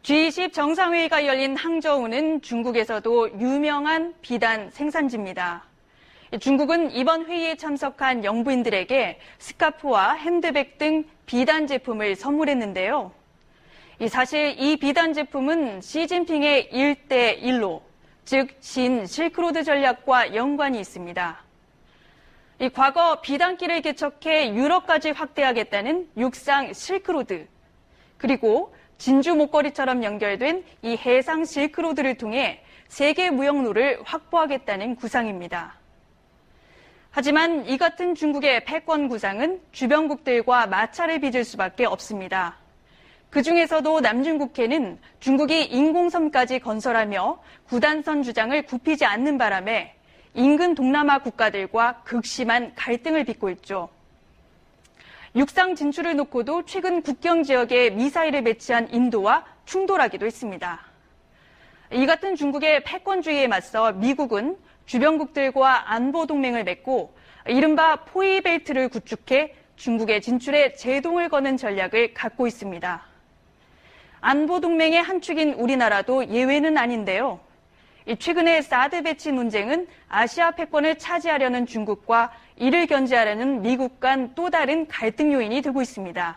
G20 정상회의가 열린 항저우는 중국에서도 유명한 비단 생산지입니다. 중국은 이번 회의에 참석한 영부인들에게 스카프와 핸드백 등 비단 제품을 선물했는데요. 사실 이 비단 제품은 시진핑의 1대1로, 즉 신 실크로드 전략과 연관이 있습니다. 과거 비단길을 개척해 유럽까지 확대하겠다는 육상 실크로드, 그리고 진주 목걸이처럼 연결된 이 해상 실크로드를 통해 세계 무역로를 확보하겠다는 구상입니다. 하지만 이 같은 중국의 패권 구상은 주변국들과 마찰을 빚을 수밖에 없습니다. 그중에서도 남중국해는 중국이 인공섬까지 건설하며 구단선 주장을 굽히지 않는 바람에 인근 동남아 국가들과 극심한 갈등을 빚고 있죠. 육상 진출을 놓고도 최근 국경 지역에 미사일을 배치한 인도와 충돌하기도 했습니다. 이 같은 중국의 패권주의에 맞서 미국은 주변국들과 안보 동맹을 맺고 이른바 포위벨트를 구축해 중국의 진출에 제동을 거는 전략을 갖고 있습니다. 안보 동맹의 한 축인 우리나라도 예외는 아닌데요. 최근의 사드 배치 논쟁은 아시아 패권을 차지하려는 중국과 이를 견제하려는 미국 간 또 다른 갈등 요인이 되고 있습니다.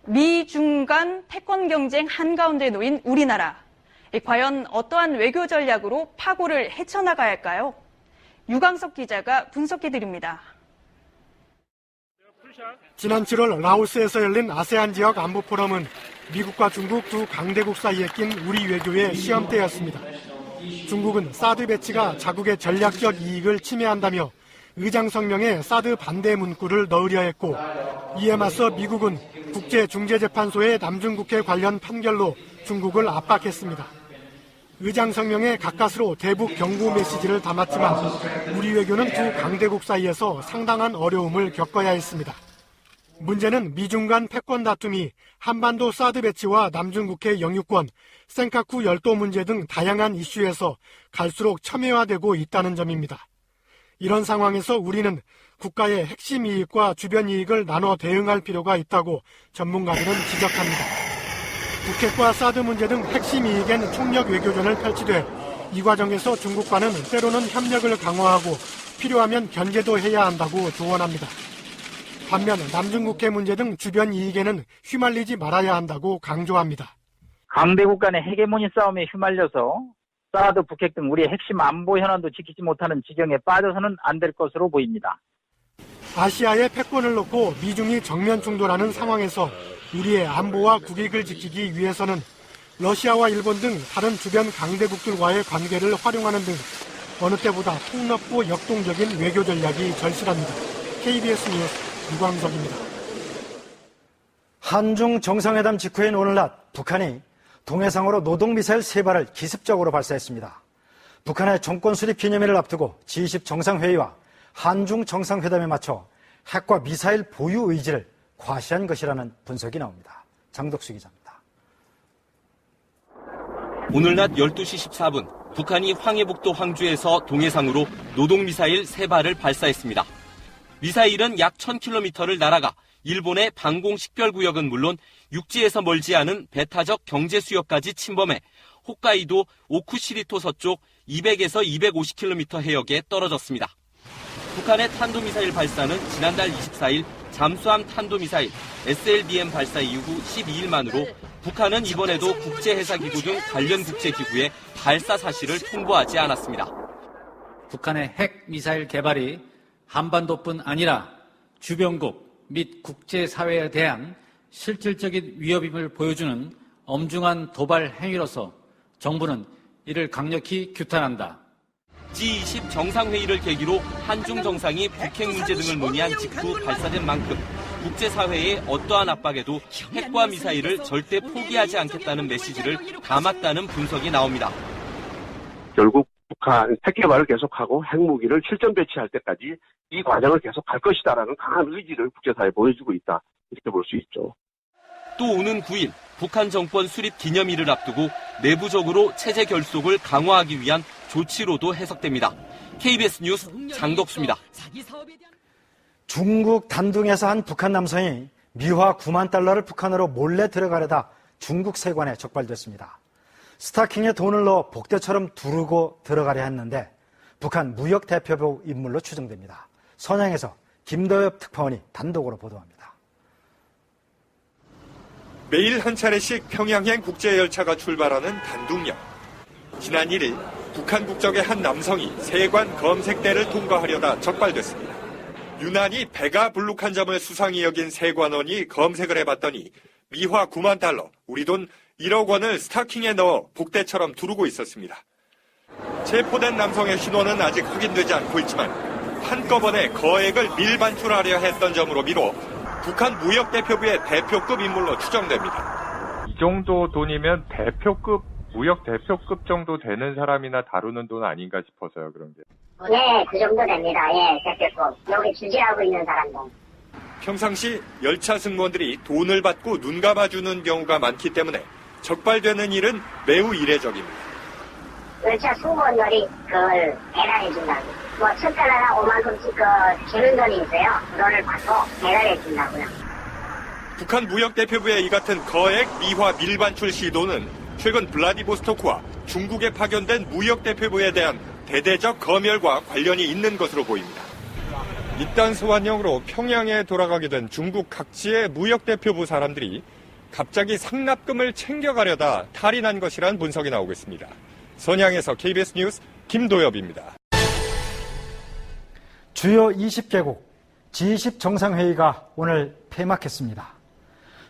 미중 간 패권 경쟁 한가운데 놓인 우리나라. 과연 어떠한 외교 전략으로 파고를 헤쳐나가야 할까요? 유광석 기자가 분석해드립니다. 지난 7월 라오스에서 열린 아세안 지역 안보 포럼은 미국과 중국 두 강대국 사이에 낀 우리 외교의 시험대였습니다. 중국은 사드 배치가 자국의 전략적 이익을 침해한다며 의장 성명에 사드 반대 문구를 넣으려 했고, 이에 맞서 미국은 국제중재재판소의 남중국해 관련 판결로 중국을 압박했습니다. 의장 성명에 가까스로 대북 경고 메시지를 담았지만 우리 외교는 두 강대국 사이에서 상당한 어려움을 겪어야 했습니다. 문제는 미중 간 패권 다툼이 한반도 사드 배치와 남중국해 영유권, 센카쿠 열도 문제 등 다양한 이슈에서 갈수록 첨예화되고 있다는 점입니다. 이런 상황에서 우리는 국가의 핵심 이익과 주변 이익을 나눠 대응할 필요가 있다고 전문가들은 지적합니다. 북핵과 사드 문제 등 핵심 이익엔 총력 외교전을 펼치되 이 과정에서 중국과는 때로는 협력을 강화하고 필요하면 견제도 해야 한다고 조언합니다. 반면 남중국해 문제 등 주변 이익에는 휘말리지 말아야 한다고 강조합니다. 강대국 간의 헤게모니 싸움에 휘말려서 사드, 북핵 등 우리의 핵심 안보 현안도 지키지 못하는 지경에 빠져서는 안 될 것으로 보입니다. 아시아의 패권을 놓고 미중이 정면 충돌하는 상황에서 우리의 안보와 국익을 지키기 위해서는 러시아와 일본 등 다른 주변 강대국들과의 관계를 활용하는 등 어느 때보다 폭넓고 역동적인 외교 전략이 절실합니다. KBS 뉴스 유광석입니다. 한중 정상회담 직후인 오늘 낮 북한이 동해상으로 노동미사일 3발을 기습적으로 발사했습니다. 북한의 정권 수립 기념일을 앞두고 G20 정상회의와 한중 정상회담에 맞춰 핵과 미사일 보유 의지를 과시한 것이라는 분석이 나옵니다. 장덕수 기자입니다. 오늘 낮 12시 14분 북한이 황해북도 황주에서 동해상으로 노동미사일 3발을 발사했습니다. 미사일은 약 1000km를 날아가 일본의 방공식별구역은 물론 육지에서 멀지 않은 배타적 경제수역까지 침범해 홋카이도 오쿠시리토 서쪽 200에서 250km 해역에 떨어졌습니다. 북한의 탄도미사일 발사는 지난달 24일 잠수함 탄도미사일 SLBM 발사 이후 12일 만으로 북한은 이번에도 국제해사기구 등 관련 국제기구에 발사 사실을 통보하지 않았습니다. 북한의 핵미사일 개발이 한반도뿐 아니라 주변국 및 국제사회에 대한 실질적인 위협임을 보여주는 엄중한 도발 행위로서 정부는 이를 강력히 규탄한다. G20 정상회의를 계기로 한중 정상이 북핵 문제 등을 논의한 직후 발사된 만큼 국제사회의 어떠한 압박에도 핵과 미사일을 절대 포기하지 않겠다는 메시지를 담았다는 분석이 나옵니다. 결국 북한 핵 개발을 계속하고 핵무기를 실전 배치할 때까지 이 과정을 계속할 것이다라는 강한 의지를 국제사회에 보여주고 있다. 이렇게 볼 수 있죠. 또 오는 9일 북한 정권 수립 기념일을 앞두고 내부적으로 체제 결속을 강화하기 위한 조치로도 해석됩니다. KBS 뉴스 장덕수입니다. 중국 단둥에서 한 북한 남성이 미화 9만 달러를 북한으로 몰래 들어가려다 중국 세관에 적발됐습니다. 스타킹에 돈을 넣어 복대처럼 두르고 들어가려 했는데 북한 무역대표부 인물로 추정됩니다. 선양에서 김도엽 특파원이 단독으로 보도합니다. 매일 한 차례씩 평양행 국제열차가 출발하는 단둥역. 지난 1일 북한 국적의 한 남성이 세관 검색대를 통과하려다 적발됐습니다. 유난히 배가 불룩한 점을 수상히 여긴 세관원이 검색을 해봤더니 미화 9만 달러, 우리 돈 1억 원을 스타킹에 넣어 복대처럼 두르고 있었습니다. 체포된 남성의 신원은 아직 확인되지 않고 있지만 한꺼번에 거액을 밀반출하려 했던 점으로 미뤄 북한 무역대표부의 대표급 인물로 추정됩니다. 이 정도 돈이면 무역 대표급 정도 되는 사람이나 다루는 돈 아닌가 싶어서요, 그런 게. 네, 그 정도 됩니다. 예, 대표급. 여기 주재하고 있는 사람들. 평상시 열차 승무원들이 돈을 받고 눈 감아주는 경우가 많기 때문에 적발되는 일은 매우 이례적입니다. 열차 승무원들이 그걸 배달해준다고. 뭐, 첫 달러나 5만큼씩 주는 돈이 있어요. 그거를 받고 배달해준다고요. 북한 무역대표부의 이 같은 거액 미화 밀반출 시도는 최근 블라디보스토크와 중국에 파견된 무역대표부에 대한 대대적 검열과 관련이 있는 것으로 보입니다. 이딴 소환령으로 평양에 돌아가게 된 중국 각지의 무역대표부 사람들이 갑자기 상납금을 챙겨가려다 탈이 난 것이란 분석이 나오고 있습니다. 선양에서 KBS 뉴스 김도엽입니다. 주요 20개국 G20 정상회의가 오늘 폐막했습니다.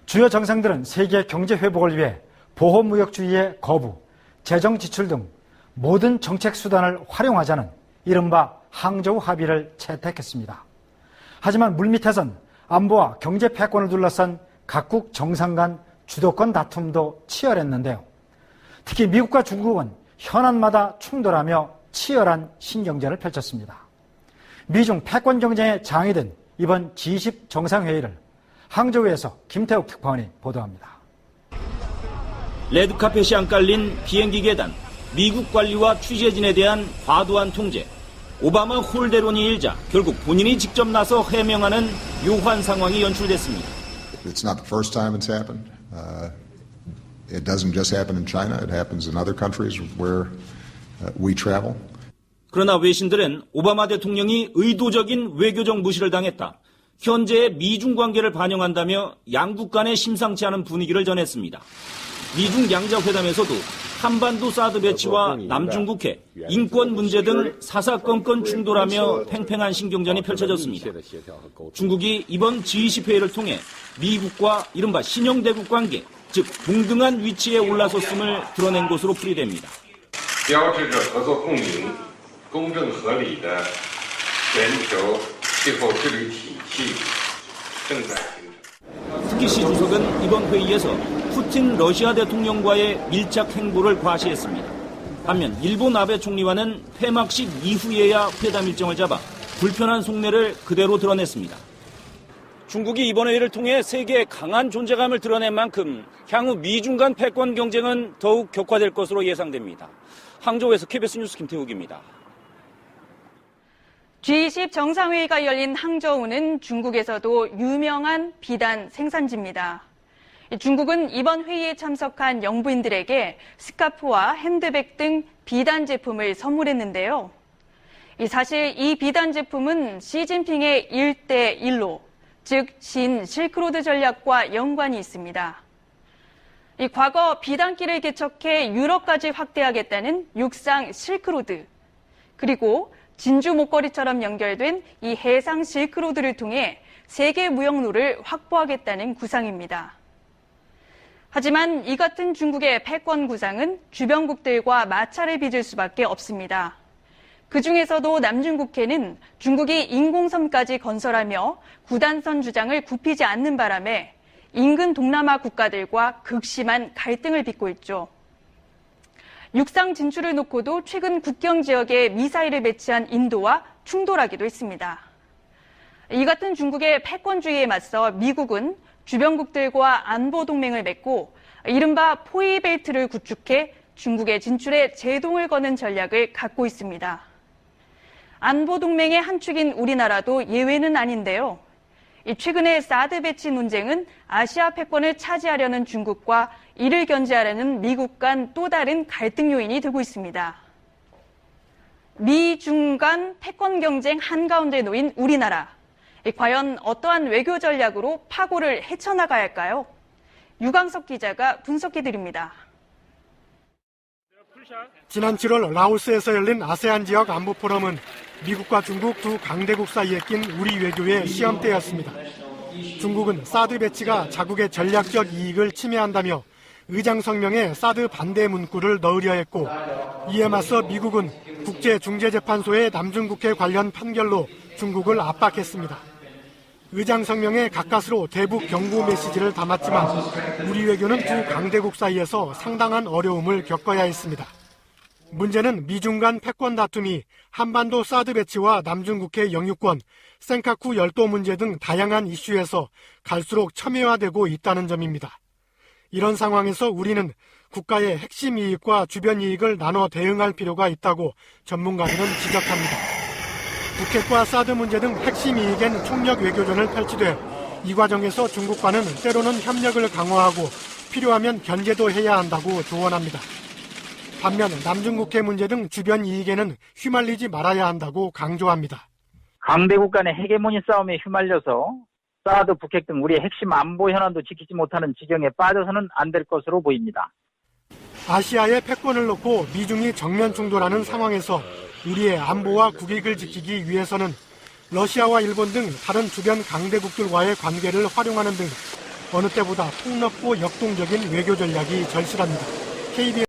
주요 정상들은 세계 경제 회복을 위해 보호무역주의의 거부, 재정 지출 등 모든 정책 수단을 활용하자는 이른바 항저우 합의를 채택했습니다. 하지만 물밑에선 안보와 경제 패권을 둘러싼 각국 정상 간 주도권 다툼도 치열했는데요. 특히 미국과 중국은 현안마다 충돌하며 치열한 신경전을 펼쳤습니다. 미중 패권 경쟁의 장이 된 이번 G20 정상회의를 항저우에서 김태욱 특파원이 보도합니다. 레드카펫이 안 깔린 비행기 계단, 미국 관리와 취재진에 대한 과도한 통제, 오바마 홀대론이 일자 결국 본인이 직접 나서 해명하는 묘한 상황이 연출됐습니다. It's not the first time it's happened. It doesn't just happen in China. It happens in other countries where we travel. 그러나 외신들은 오바마 대통령이 의도적인 외교적 무시를 당했다. 현재의 미중 관계를 반영한다며 양국 간의 심상치 않은 분위기를 전했습니다. 미중 양자회담에서도 한반도 사드 배치와 남중국해, 인권 문제 등 사사건건 충돌하며 팽팽한 신경전이 펼쳐졌습니다. 중국이 이번 G20 회의를 통해 미국과 이른바 신형대국 관계, 즉 동등한 위치에 올라섰음을 드러낸 것으로 풀이됩니다. 특히 시 주석은 이번 회의에서 푸틴 러시아 대통령과의 밀착 행보를 과시했습니다. 반면 일본 아베 총리와는 폐막식 이후에야 회담 일정을 잡아 불편한 속내를 그대로 드러냈습니다. 중국이 이번 회의를 통해 세계에 강한 존재감을 드러낸 만큼 향후 미중 간 패권 경쟁은 더욱 격화될 것으로 예상됩니다. 항저우에서 KBS 뉴스 김태욱입니다. G20 정상회의가 열린 항저우는 중국에서도 유명한 비단 생산지입니다. 중국은 이번 회의에 참석한 영부인들에게 스카프와 핸드백 등 비단 제품을 선물했는데요. 사실 이 비단 제품은 시진핑의 1대1로, 즉 신 실크로드 전략과 연관이 있습니다. 과거 비단길을 개척해 유럽까지 확대하겠다는 육상 실크로드, 그리고 진주 목걸이처럼 연결된 이 해상 실크로드를 통해 세계 무역로를 확보하겠다는 구상입니다. 하지만 이 같은 중국의 패권 구상은 주변국들과 마찰을 빚을 수밖에 없습니다. 그중에서도 남중국해는 중국이 인공섬까지 건설하며 구단선 주장을 굽히지 않는 바람에 인근 동남아 국가들과 극심한 갈등을 빚고 있죠. 육상 진출을 놓고도 최근 국경 지역에 미사일을 배치한 인도와 충돌하기도 했습니다. 이 같은 중국의 패권주의에 맞서 미국은 주변국들과 안보 동맹을 맺고 이른바 포위벨트를 구축해 중국의 진출에 제동을 거는 전략을 갖고 있습니다. 안보 동맹의 한 축인 우리나라도 예외는 아닌데요. 최근의 사드 배치 논쟁은 아시아 패권을 차지하려는 중국과 이를 견제하려는 미국 간 또 다른 갈등 요인이 되고 있습니다. 미, 중 간 패권 경쟁 한가운데 놓인 우리나라. 과연 어떠한 외교 전략으로 파고를 헤쳐나가야 할까요? 유광석 기자가 분석해드립니다. 지난 7월 라오스에서 열린 아세안 지역 안보 포럼은 미국과 중국 두 강대국 사이에 낀 우리 외교의 시험대였습니다. 중국은 사드 배치가 자국의 전략적 이익을 침해한다며 의장 성명에 사드 반대 문구를 넣으려 했고, 이에 맞서 미국은 국제중재재판소의 남중국해 관련 판결로 중국을 압박했습니다. 의장 성명에 가까스로 대북 경고 메시지를 담았지만 우리 외교는 두 강대국 사이에서 상당한 어려움을 겪어야 했습니다. 문제는 미중 간 패권 다툼이 한반도 사드 배치와 남중국해 영유권, 센카쿠 열도 문제 등 다양한 이슈에서 갈수록 첨예화되고 있다는 점입니다. 이런 상황에서 우리는 국가의 핵심 이익과 주변 이익을 나눠 대응할 필요가 있다고 전문가들은 지적합니다. 북핵과 사드 문제 등 핵심 이익엔 총력 외교전을 펼치되 이 과정에서 중국과는 때로는 협력을 강화하고 필요하면 견제도 해야 한다고 조언합니다. 반면 남중국해 문제 등 주변 이익에는 휘말리지 말아야 한다고 강조합니다. 강대국 간의 헤게모니 싸움에 휘말려서 사드, 북핵 등 우리의 핵심 안보 현안도 지키지 못하는 지경에 빠져서는 안 될 것으로 보입니다. 아시아의 패권을 놓고 미중이 정면 충돌하는 상황에서 우리의 안보와 국익을 지키기 위해서는 러시아와 일본 등 다른 주변 강대국들과의 관계를 활용하는 등 어느 때보다 폭넓고 역동적인 외교 전략이 절실합니다. KBS